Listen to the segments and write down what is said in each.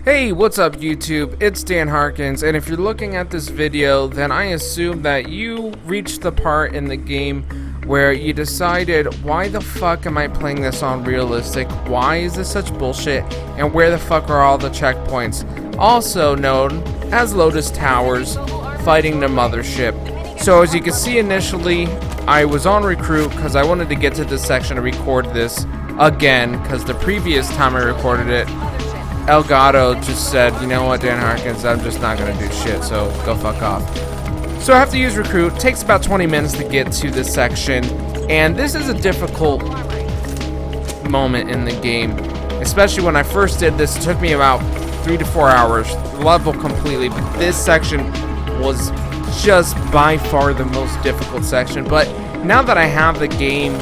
Hey, what's up YouTube? It's Dan Harkins, and if you're looking at this video, then I assume that you reached the part in the game where you decided, why the fuck am I playing this on realistic? Why is this such bullshit? And where the fuck are all the checkpoints? Also known as Lotus Towers, fighting the Mothership. So as you can see, initially I was on recruit because I wanted to get to this section to record this again, because the previous time I recorded it, Elgato just said, you know what, Dan Harkins, I'm just not gonna do shit, so go fuck off. So I have to use recruit. It takes about 20 minutes to get to this section, and this is a difficult moment in the game, especially when I first did this. It took me about 3 to 4 hours to level completely, but this section was just by far the most difficult section. But now that I have the game,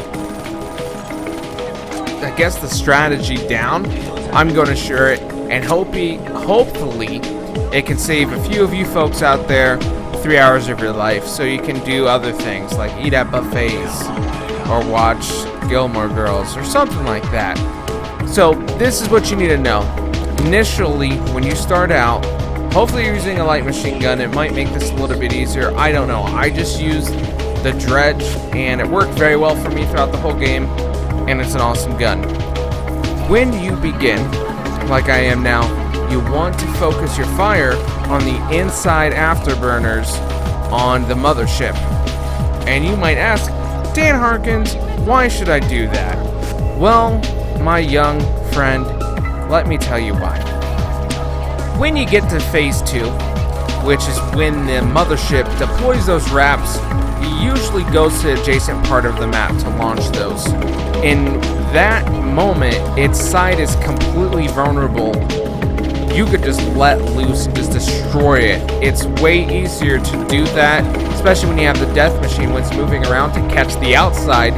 I guess the strategy down, I'm going to share it, and hopefully it can save a few of you folks out there 3 hours of your life, so you can do other things like eat at buffets or watch Gilmore Girls or something like that. So this is what you need to know. Initially, when you start out, hopefully you're using a light machine gun. It might make this a little bit easier. I don't know. I just used the dredge, and it worked very well for me throughout the whole game, and it's an awesome gun. When you begin, like I am now, you want to focus your fire on the inside afterburners on the Mothership. And you might ask, Dan Harkins, why should I do that? Well, my young friend, let me tell you why. When you get to phase 2, which is when the Mothership deploys those R.A.P.S, he usually goes to the adjacent part of the map to launch those. In that moment, its side is completely vulnerable. You could just let loose and just destroy it. It's way easier to do that, especially when you have the death machine when it's moving around, to catch the outside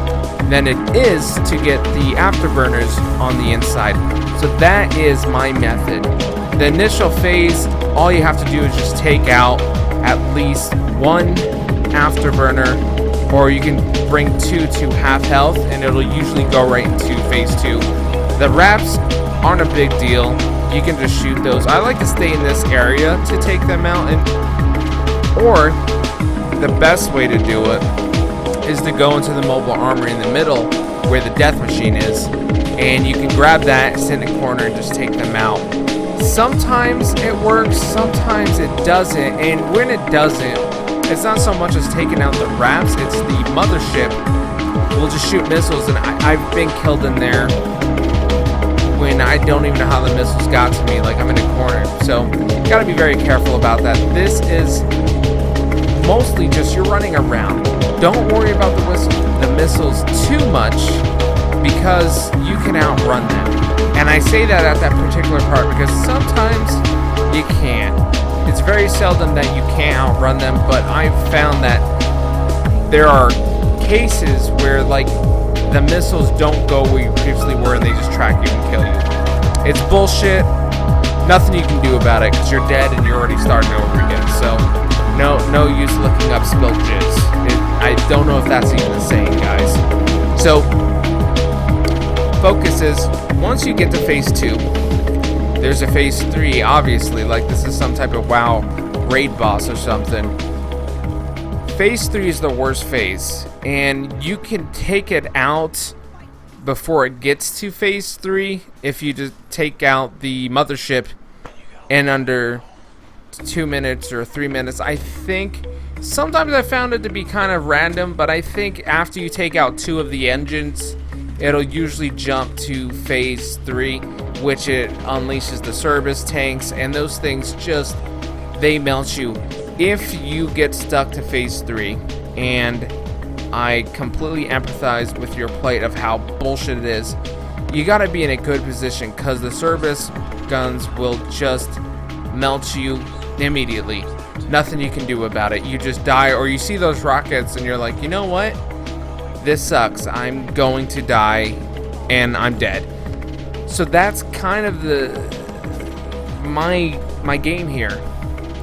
than it is to get the afterburners on the inside. So that is my method. The initial phase, all you have to do is just take out at least one afterburner, or you can bring 2 to half health, and it'll usually go right into phase 2. The R.A.P.S aren't a big deal. You can just shoot those. I like to stay in this area to take them out, or the best way to do it is to go into the mobile armory in the middle where the death machine is, and you can grab that, sit in the corner, and just take them out. Sometimes it works, sometimes it doesn't, and when it doesn't, it's not so much as taking out the R.A.P.S, it's the Mothership will just shoot missiles, and I've been killed in there when I don't even know how the missiles got to me, like I'm in a corner. So you gotta be very careful about that. This is mostly just you're running around. Don't worry about the missiles too much, because you can outrun them. And I say that at that particular part because sometimes you can. It's very seldom that you can't outrun them, but I've found that there are cases where, like, the missiles don't go where you previously were and they just track you and kill you. It's bullshit. Nothing you can do about it because you're dead and you're already starting over again. So no use looking up spilled jizz. I don't know if that's even a saying, guys. So focus is, once you get to phase 2, there's a phase 3, obviously, like this is some type of WoW raid boss or something. Phase 3 is the worst phase, and you can take it out before it gets to phase 3 if you just take out the Mothership in under 2 minutes or 3 minutes. I think sometimes I found it to be kind of random, but I think after you take out 2 of the engines, it'll usually jump to phase 3, which it unleashes the service tanks, and those things just, they melt you if you get stuck to phase 3. And I completely empathize with your plight of how bullshit it is. You gotta be in a good position, because the service guns will just melt you immediately. Nothing you can do about it. You just die, or you see those rockets and you're like, you know what? This sucks. I'm going to die, and I'm dead. So that's kind of my game here.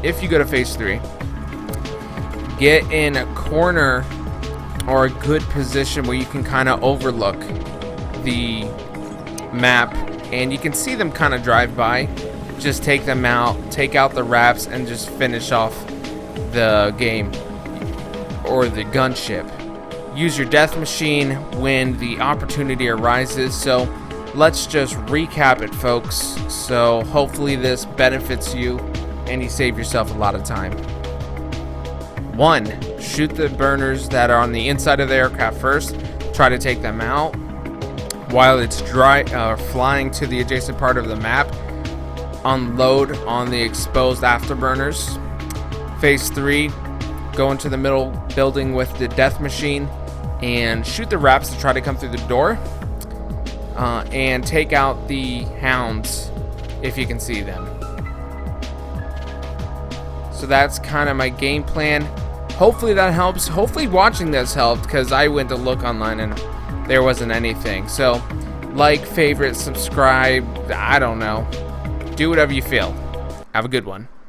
If you go to phase 3, get in a corner or a good position where you can kind of overlook the map and you can see them kind of drive by. just take them out, take out the R.A.P.S, and just finish off the game or the gunship. Use your death machine when the opportunity arises. So let's just recap it, folks. So hopefully this benefits you and you save yourself a lot of time. 1. Shoot the burners that are on the inside of the aircraft first. Try to take them out while it's flying to the adjacent part of the map. Unload on the exposed afterburners. Phase 3, go into the middle building with the death machine and shoot the R.A.P.S to try to come through the door, and take out the hounds if you can see them. So that's kind of my game plan. Hopefully that helps. Hopefully watching this helped, because I went to look online and there wasn't anything. So like, favorite, subscribe, I don't know. Do whatever you feel. Have a good one.